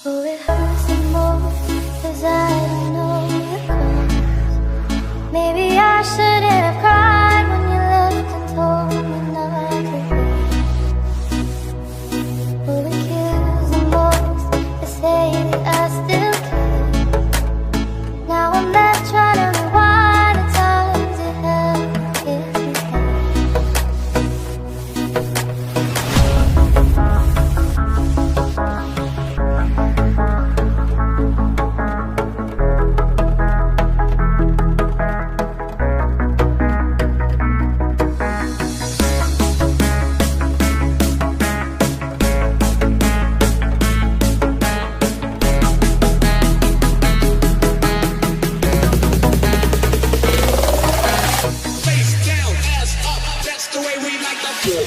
Oh, it hurts the most, 'cause I don't know the cause. Maybe I shouldn't have cried when you left and told me not to leave. Oh, it kills the most to say that I still care. Now I'm left trying to rewind the times it happened, if you can. Face down, ass up, that's the way we like to do.